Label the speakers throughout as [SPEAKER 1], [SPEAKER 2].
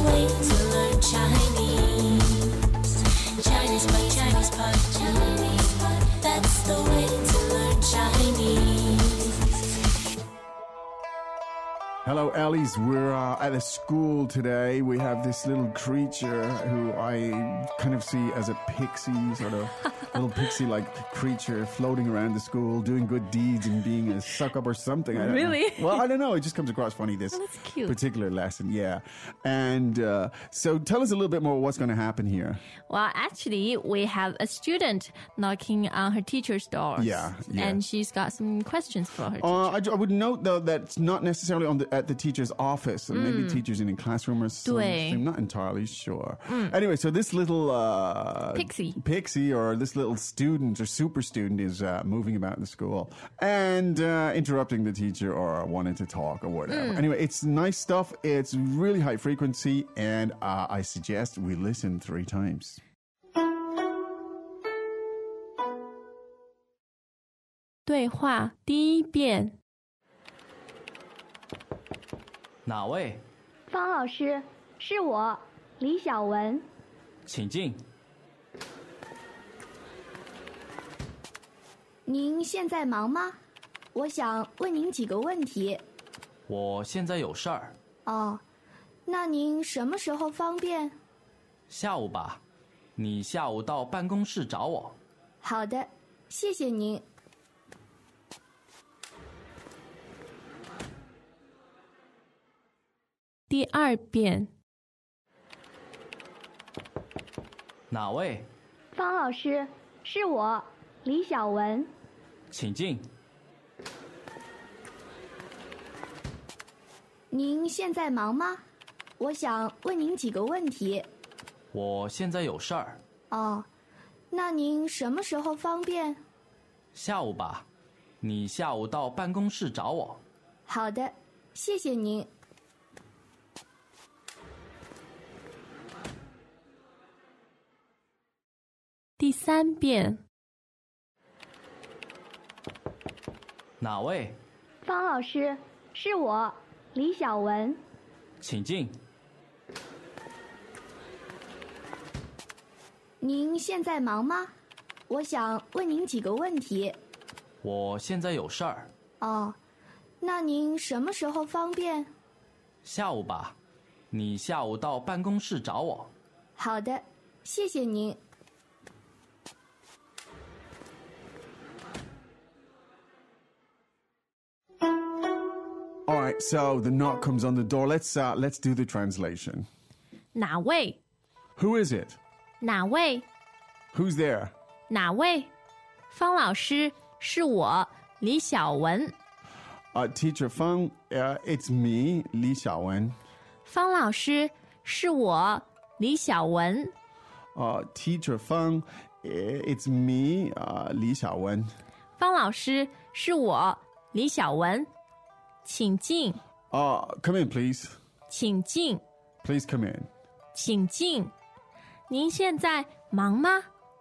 [SPEAKER 1] way to learn Chinese. Chinese pot, Chinese pot, Chinese pot. That's the way to learn Chinese.
[SPEAKER 2] Hello, Ellies. We're at a school today. We have this little creature who I kind of see as a pixie, sort of little pixie-like creature floating around the school, doing good deeds and being a suck-up or something. I don't
[SPEAKER 3] Really?
[SPEAKER 2] know. Well, I don't know. It just comes across funny, this
[SPEAKER 3] that's cute.
[SPEAKER 2] particular lesson. Yeah. And so tell us a little bit more what's going to happen here.
[SPEAKER 3] Well, actually, we have a student knocking on her teacher's door.
[SPEAKER 2] Yeah.
[SPEAKER 3] And she's got some questions for her teacher.
[SPEAKER 2] I would note, though, that it's not necessarily at the teacher's office. Maybe teachers in a classroom or something.
[SPEAKER 3] 对。
[SPEAKER 2] I'm not entirely sure. Anyway, so this little pixie or this little student or super student is moving about the school and interrupting the teacher or wanting to talk or whatever. Anyway, it's nice stuff. It's really high frequency, and I suggest we listen 3 times.
[SPEAKER 3] 对话第1遍。
[SPEAKER 4] 哪位？
[SPEAKER 5] 方老师，是我，李小文。
[SPEAKER 4] 请进。
[SPEAKER 5] 您现在忙吗？我想问您几个问题。
[SPEAKER 4] 我现在有事儿。
[SPEAKER 5] 哦，那您什么时候方便？
[SPEAKER 4] 下午吧，你下午到办公室找我。
[SPEAKER 5] 好的，谢谢您。
[SPEAKER 3] 第2遍。
[SPEAKER 4] 哪位？
[SPEAKER 5] 方老师，是我，李小文。
[SPEAKER 4] 请进。
[SPEAKER 5] 您现在忙吗？我想问您几个问题。
[SPEAKER 4] 我现在有事儿。
[SPEAKER 5] 哦，那您什么时候方便？
[SPEAKER 4] 下午吧，你下午到办公室找我。
[SPEAKER 5] 好的，谢谢您。
[SPEAKER 3] 第3遍。
[SPEAKER 4] 哪位？
[SPEAKER 5] 方老师，是我，李小文。
[SPEAKER 4] 请进。
[SPEAKER 5] 您现在忙吗？我想问您几个问题。
[SPEAKER 4] 我现在有事儿。
[SPEAKER 5] 哦，那您什么时候方便？
[SPEAKER 4] 下午吧，你下午到办公室找我。
[SPEAKER 5] 好的，谢谢您。
[SPEAKER 2] All right, so the knock comes on the door. Let's do the translation.
[SPEAKER 3] 哪位？
[SPEAKER 2] Who is it?
[SPEAKER 3] 哪位？
[SPEAKER 2] Who's there?
[SPEAKER 3] 哪位？方老师，是我，李小文。
[SPEAKER 2] Teacher Fang, it's me, Li Xiaowen.
[SPEAKER 3] 方老师，是我，李小文。
[SPEAKER 2] Teacher Fang, it's me, Li Xiaowen.
[SPEAKER 3] 方老师，是我，李小文。请进，
[SPEAKER 2] Come in, please.
[SPEAKER 3] 请进，
[SPEAKER 2] Please come in.
[SPEAKER 3] 请进。您现在忙吗？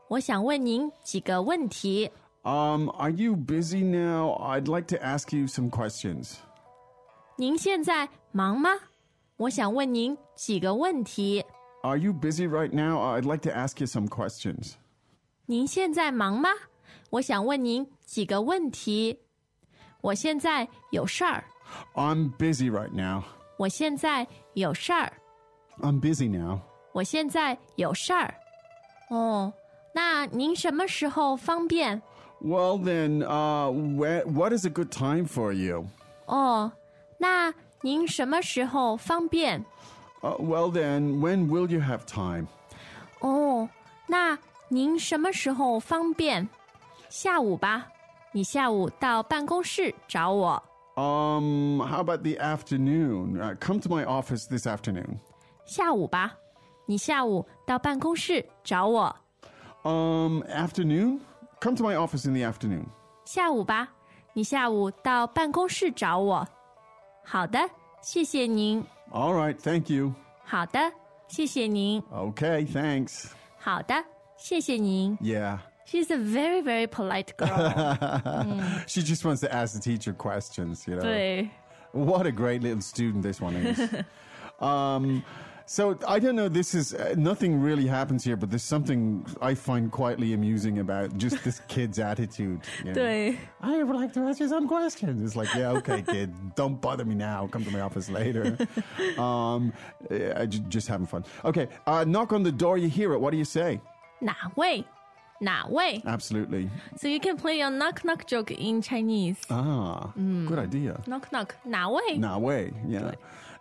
[SPEAKER 3] 我想问您几个问题。
[SPEAKER 2] Are you busy now? I'd like to ask you some questions.
[SPEAKER 3] 您现在忙吗？我想问您几个问题。
[SPEAKER 2] Are you busy right now? I'd like to ask you some questions.
[SPEAKER 3] 您现在忙吗？我想问您几个问题。我现在有事儿。
[SPEAKER 2] I'm busy right now.
[SPEAKER 3] 我现在有事儿。
[SPEAKER 2] I'm busy now.
[SPEAKER 3] 我现在有事儿。哦，那您什么时候方便？
[SPEAKER 2] Well then, what is a good time for you?
[SPEAKER 3] 哦，那您什么时候方便？
[SPEAKER 2] Well then, when will you have time?
[SPEAKER 3] 哦，那您什么时候方便？下午吧，你下午到办公室找我。
[SPEAKER 2] How about the afternoon? Come to my office this afternoon.
[SPEAKER 3] 下午吧，你下午到办公室找我。
[SPEAKER 2] Afternoon? Come to my office in the afternoon.
[SPEAKER 3] 下午吧，你下午到办公室找我。好的，谢谢您。
[SPEAKER 2] All right, thank you.
[SPEAKER 3] 好的，谢谢您。
[SPEAKER 2] Okay, thanks.
[SPEAKER 3] 好的，谢谢您。
[SPEAKER 2] Yeah.
[SPEAKER 3] She's a very, very polite girl.
[SPEAKER 2] She just wants to ask the teacher questions, you know.
[SPEAKER 3] 对。
[SPEAKER 2] What a great little student this one is. So I don't know. This is nothing really happens here, but there's something I find quietly amusing about just this kid's attitude. You know?
[SPEAKER 3] 对
[SPEAKER 2] I would like to ask you some questions. It's like, yeah, okay, kid, don't bother me now. Come to my office later. Just having fun. Okay, knock on the door. You hear it. What do you say?
[SPEAKER 3] 哪位 哪位
[SPEAKER 2] Absolutely.
[SPEAKER 3] So you can play a knock knock joke in Chinese.
[SPEAKER 2] Good idea.
[SPEAKER 3] Knock knock 哪位
[SPEAKER 2] Nah way, yeah.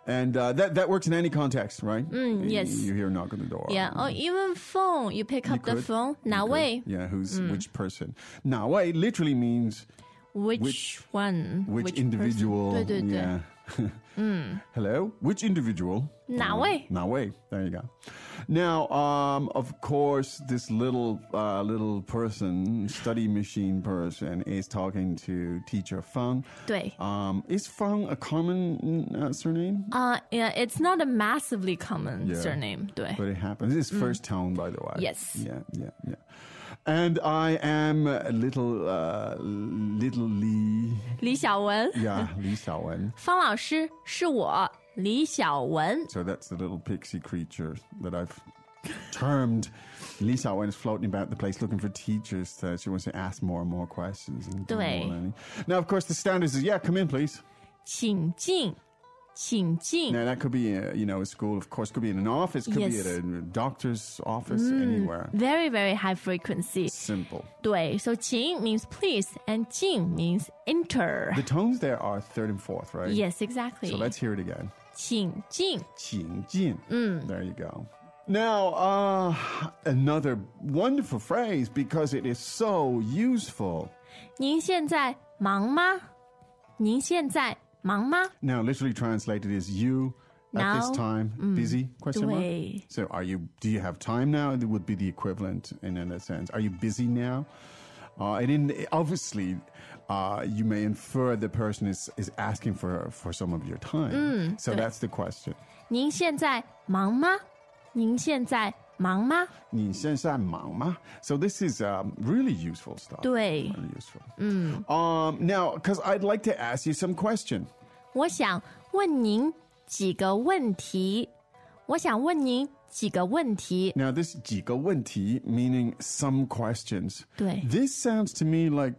[SPEAKER 2] And that works in any context, right?
[SPEAKER 3] Yes.
[SPEAKER 2] You hear a knock on the door.
[SPEAKER 3] Yeah, or even phone. You pick up the
[SPEAKER 2] could.
[SPEAKER 3] phone.
[SPEAKER 2] You
[SPEAKER 3] 哪
[SPEAKER 2] could.
[SPEAKER 3] 位
[SPEAKER 2] Yeah, who's which person? Nah way literally means
[SPEAKER 3] Which one?
[SPEAKER 2] which individual.
[SPEAKER 3] person? 对对对
[SPEAKER 2] Yeah. Hello? Which individual?
[SPEAKER 3] 哪位
[SPEAKER 2] Nah way. There you go. Now, of course, this little person, study machine person, is talking to teacher Feng.
[SPEAKER 3] 对
[SPEAKER 2] Is Feng a common surname?
[SPEAKER 3] Yeah, it's not a massively common
[SPEAKER 2] Yeah.
[SPEAKER 3] surname. 对
[SPEAKER 2] But it happens. This is first tone, by the way.
[SPEAKER 3] Yes.
[SPEAKER 2] Yeah. And I am little Li.
[SPEAKER 3] 李小文
[SPEAKER 2] Yeah, Li Xiaowen.
[SPEAKER 3] 方老师是我李小文
[SPEAKER 2] So that's the little pixie creature that I've termed. Li Xiaowen is floating about the place looking for teachers. She wants to ask more and more questions. And do more
[SPEAKER 3] 对
[SPEAKER 2] learning. Now, of course, the standards is, yeah, come in, please.
[SPEAKER 3] 请进请进
[SPEAKER 2] Now, that could be, a school, of course, could be in an office, could be
[SPEAKER 3] Yes.
[SPEAKER 2] at a doctor's office, anywhere.
[SPEAKER 3] Very, very high frequency.
[SPEAKER 2] Simple.
[SPEAKER 3] 对 So 请 means please and 进 means enter.
[SPEAKER 2] The tones there are third and fourth, right?
[SPEAKER 3] Yes, exactly.
[SPEAKER 2] So let's hear it again.
[SPEAKER 3] 请进
[SPEAKER 2] Qing Jin. There you go. Now, another wonderful phrase because it is so useful.
[SPEAKER 3] 您现在忙吗您现在忙吗
[SPEAKER 2] Now, literally translated is you at
[SPEAKER 3] Now,
[SPEAKER 2] this time busy? Question mark.
[SPEAKER 3] 对
[SPEAKER 2] So, do you have time now? It would be the equivalent in a sense. Are you busy now? Obviously, you may infer the person is asking for some of your time. So that's the question.
[SPEAKER 3] 您现在忙吗您现在忙吗
[SPEAKER 2] 你现在忙吗? So this is really useful stuff.
[SPEAKER 3] 对
[SPEAKER 2] Really useful. Now, because I'd like to ask you some question.
[SPEAKER 3] 我想问您几个问题
[SPEAKER 2] Now, this 几个问题 meaning some questions.
[SPEAKER 3] 对
[SPEAKER 2] This sounds to me like,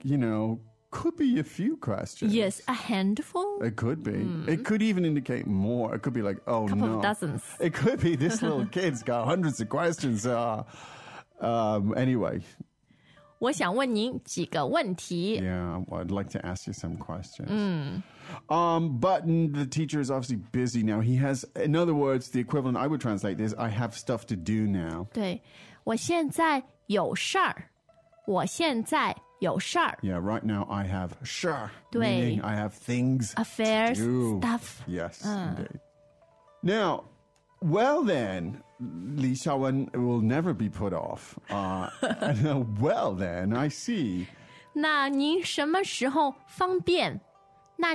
[SPEAKER 2] could be a few questions.
[SPEAKER 3] Yes, a handful
[SPEAKER 2] It could be. It could even indicate more. It could be like, oh
[SPEAKER 3] couple
[SPEAKER 2] no.
[SPEAKER 3] of dozens
[SPEAKER 2] It could be this little kid's got hundreds of questions. Anyway,
[SPEAKER 3] 我想问您几个问题
[SPEAKER 2] yeah, I'd like to ask you some questions. But the teacher is obviously busy now. He has, in other words, the equivalent I would translate this, I have stuff to do now.
[SPEAKER 3] 对我现在有事儿
[SPEAKER 2] Yeah, right now I have sure,
[SPEAKER 3] 对
[SPEAKER 2] meaning I have things
[SPEAKER 3] affairs
[SPEAKER 2] to do.
[SPEAKER 3] stuff
[SPEAKER 2] Yes, indeed. Now, well then, Li Xiaowen will never be put off. Well then, I see.
[SPEAKER 3] 那您什么时候方便
[SPEAKER 2] Now,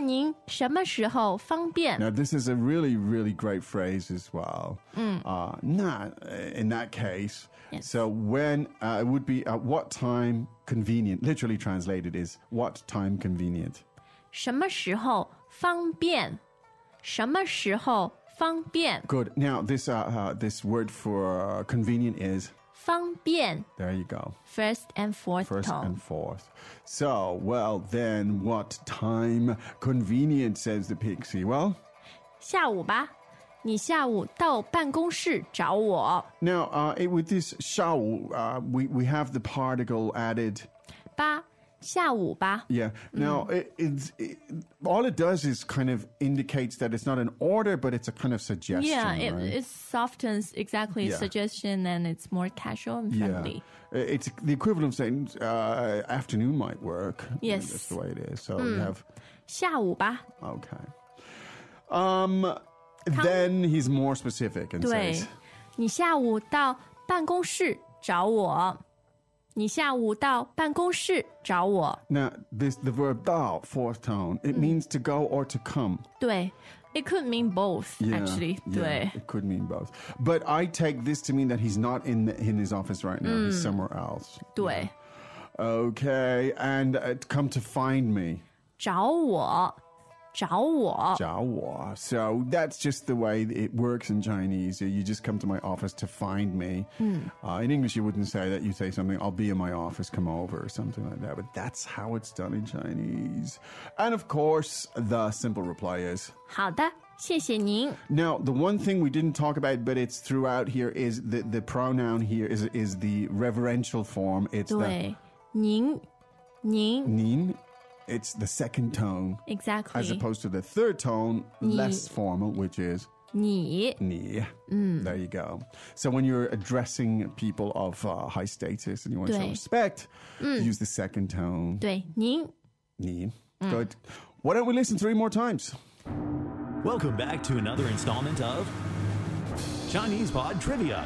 [SPEAKER 2] this is a really, really great phrase as well. Not in that case.
[SPEAKER 3] Yes.
[SPEAKER 2] So when it would be at what time convenient, literally translated is what time convenient.
[SPEAKER 3] 什么时候方便
[SPEAKER 2] Good. Now, this word for convenient is
[SPEAKER 3] 方便
[SPEAKER 2] there you go.
[SPEAKER 3] First and fourth
[SPEAKER 2] First
[SPEAKER 3] tone.
[SPEAKER 2] and fourth. So, well, then what time convenient, says the pixie? Well,
[SPEAKER 3] 下午吧你下午到办公室找我
[SPEAKER 2] now with this 下午, we have the particle added.
[SPEAKER 3] 吧下午吧
[SPEAKER 2] Yeah. Now, all it does is kind of indicates that it's not an order, but it's a kind of suggestion.
[SPEAKER 3] Yeah,
[SPEAKER 2] right?
[SPEAKER 3] it softens exactly
[SPEAKER 2] Yeah.
[SPEAKER 3] suggestion and it's more casual and friendly.
[SPEAKER 2] It's the equivalent of saying afternoon might work.
[SPEAKER 3] Yes.
[SPEAKER 2] That's the way it is. So you have,
[SPEAKER 3] 下午吧
[SPEAKER 2] okay. Then he's more specific and
[SPEAKER 3] 对
[SPEAKER 2] says,
[SPEAKER 3] 你下午到办公室找我你下午到办公室找我
[SPEAKER 2] now, the verb 到, fourth tone, it means to go or to come.
[SPEAKER 3] 对 It could mean both,
[SPEAKER 2] Yeah,
[SPEAKER 3] actually.
[SPEAKER 2] yeah,
[SPEAKER 3] 对
[SPEAKER 2] it could mean both. But I take this to mean that he's not in his office right now. He's somewhere else.
[SPEAKER 3] 对
[SPEAKER 2] Okay, and come to find me.
[SPEAKER 3] 找我找我。
[SPEAKER 2] 找我. So that's just the way it works in Chinese. You just come to my office to find me. In English, you wouldn't say that. You say something, I'll be in my office, come over, or something like that. But that's how it's done in Chinese. And of course, the simple reply is...
[SPEAKER 3] 好的，谢谢您。
[SPEAKER 2] Now, the one thing we didn't talk about, but it's throughout here, is the pronoun here is the reverential form. It's
[SPEAKER 3] 对，您
[SPEAKER 2] nin. It's the second tone.
[SPEAKER 3] Exactly.
[SPEAKER 2] As opposed to the third tone, less formal, which is
[SPEAKER 3] 你
[SPEAKER 2] ni. There you go. So when you're addressing people of high status and you want to show
[SPEAKER 3] 对
[SPEAKER 2] respect, use the second tone.
[SPEAKER 3] 对，您
[SPEAKER 2] Ni. Good. Why don't we listen 3 more times?
[SPEAKER 6] Welcome back to another installment of Chinese Pod Trivia.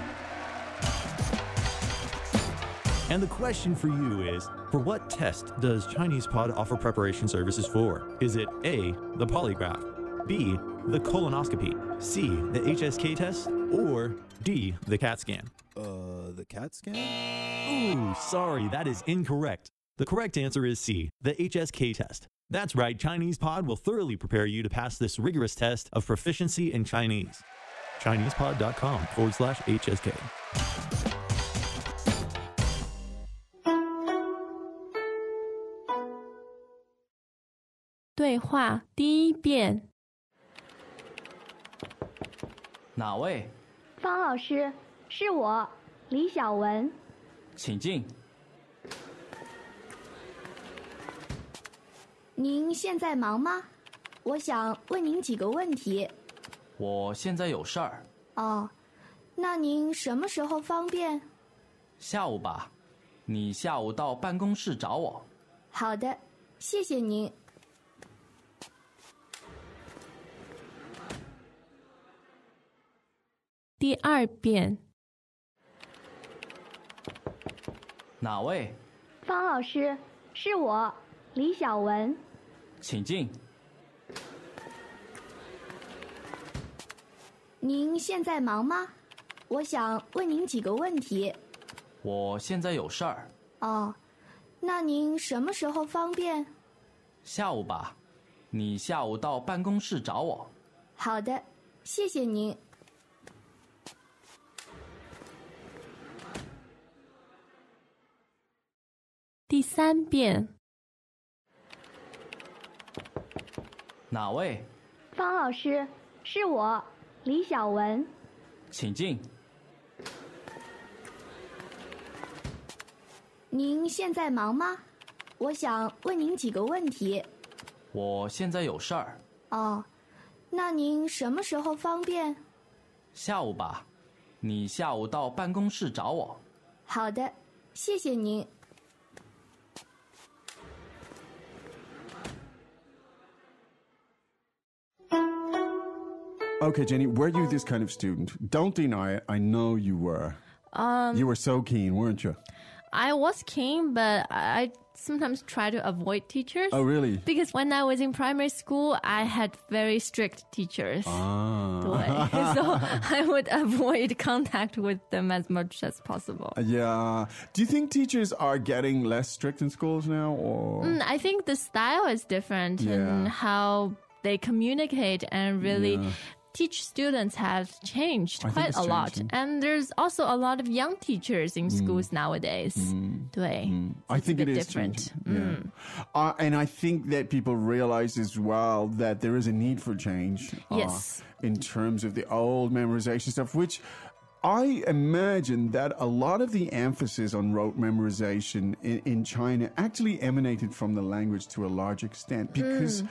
[SPEAKER 6] And the question for you is, for what test does Chinese Pod offer preparation services for? Is it A, the polygraph, B, the colonoscopy, C, the HSK test, or D, the CAT scan?
[SPEAKER 7] The CAT scan?
[SPEAKER 6] Ooh, sorry, that is incorrect. The correct answer is C, the HSK test. That's right, Chinese Pod will thoroughly prepare you to pass this rigorous test of proficiency in Chinese. ChinesePod.com/HSK.
[SPEAKER 3] 对话第一遍。
[SPEAKER 4] 哪位？
[SPEAKER 5] 方老师，是我，李小文。
[SPEAKER 4] 请进。
[SPEAKER 5] 您现在忙吗？我想问您几个问题。
[SPEAKER 4] 我现在有事儿。
[SPEAKER 5] 哦，那您什么时候方便？
[SPEAKER 4] 下午吧，你下午到办公室找我。
[SPEAKER 5] 好的，谢谢您。
[SPEAKER 3] 第二遍。
[SPEAKER 4] 哪位？
[SPEAKER 5] 方老师，是我，李小文。
[SPEAKER 4] 请进。
[SPEAKER 5] 您现在忙吗？我想问您几个问题。
[SPEAKER 4] 我现在有事儿。
[SPEAKER 5] 哦，那您什么时候方便？
[SPEAKER 4] 下午吧，你下午到办公室找我。
[SPEAKER 5] 好的，谢谢您。
[SPEAKER 3] 第三遍。
[SPEAKER 4] 哪位？
[SPEAKER 5] 方老师，是我，李小文。
[SPEAKER 4] 请进。
[SPEAKER 5] 您现在忙吗？我想问您几个问题。
[SPEAKER 4] 我现在有事儿。
[SPEAKER 5] 哦，那您什么时候方便？
[SPEAKER 4] 下午吧，你下午到办公室找我。
[SPEAKER 5] 好的，谢谢您。
[SPEAKER 2] Okay, Jenny, were you this kind of student? Don't deny it. I know you were. You were so keen, weren't you?
[SPEAKER 3] I was keen, but I sometimes try to avoid teachers.
[SPEAKER 2] Oh, really?
[SPEAKER 3] Because when I was in primary school, I had very strict teachers.
[SPEAKER 2] Ah.
[SPEAKER 3] 对 So I would avoid contact with them as much as possible.
[SPEAKER 2] Yeah. Do you think teachers are getting less strict in schools now, or?
[SPEAKER 3] I think the style is different
[SPEAKER 2] Yeah.
[SPEAKER 3] and how they communicate and really
[SPEAKER 2] Yeah.
[SPEAKER 3] teach students have changed
[SPEAKER 2] I think
[SPEAKER 3] quite
[SPEAKER 2] it's
[SPEAKER 3] a lot.
[SPEAKER 2] changing.
[SPEAKER 3] And there's also a lot of young teachers in schools nowadays. 对
[SPEAKER 2] I think it
[SPEAKER 3] bit
[SPEAKER 2] is
[SPEAKER 3] different.
[SPEAKER 2] changing. Yeah. And I think that people realize as well that there is a need for change.
[SPEAKER 3] Yes.
[SPEAKER 2] In terms of the old memorization stuff, which I imagine that a lot of the emphasis on rote memorization in China actually emanated from the language to a large extent because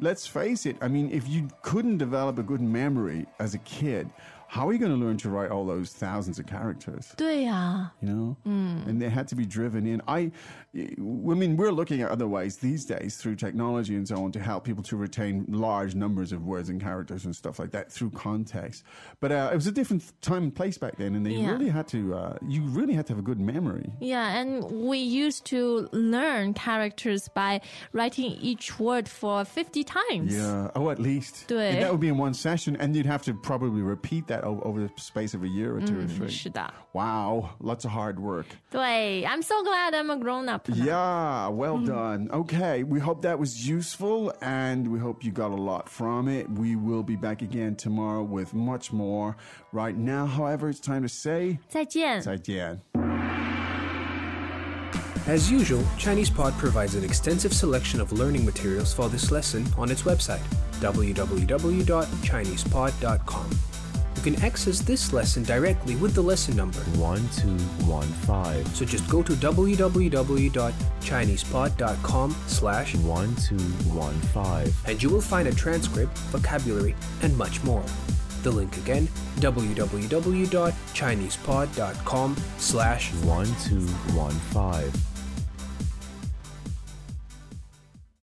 [SPEAKER 2] let's face it, I mean, if you couldn't develop a good memory as a kid, how are you going to learn to write all those thousands of characters?
[SPEAKER 3] 对呀
[SPEAKER 2] You know? And they had to be driven in. I mean, we're looking at other ways these days through technology and so on to help people to retain large numbers of words and characters and stuff like that through context. But it was a different time and place back then, and they
[SPEAKER 3] Yeah.
[SPEAKER 2] really had to, you really had to have a good memory.
[SPEAKER 3] Yeah, and we used to learn characters by writing each word for 50 times.
[SPEAKER 2] Yeah. Oh, at least.
[SPEAKER 3] 对
[SPEAKER 2] And that would be in one session, and you'd have to probably repeat that over the space of a year or two or three.
[SPEAKER 3] 是的
[SPEAKER 2] Wow. Lots of hard work.
[SPEAKER 3] 对 boy. I'm so glad I'm a grown-up now.
[SPEAKER 2] Yeah, well done. Okay, we hope that was useful and we hope you got a lot from it. We will be back again tomorrow with much more. Right now, however, it's time to say
[SPEAKER 3] 再见。
[SPEAKER 2] 再见.
[SPEAKER 8] As usual, ChinesePod provides an extensive selection of learning materials for this lesson on its website, www.chinesepod.com. You can access this lesson directly with the lesson number
[SPEAKER 9] 1215.
[SPEAKER 8] So just go to www.chinesepod.com/1215 and you will find a transcript, vocabulary, and much more. The link again, www.chinesepod.com/1215.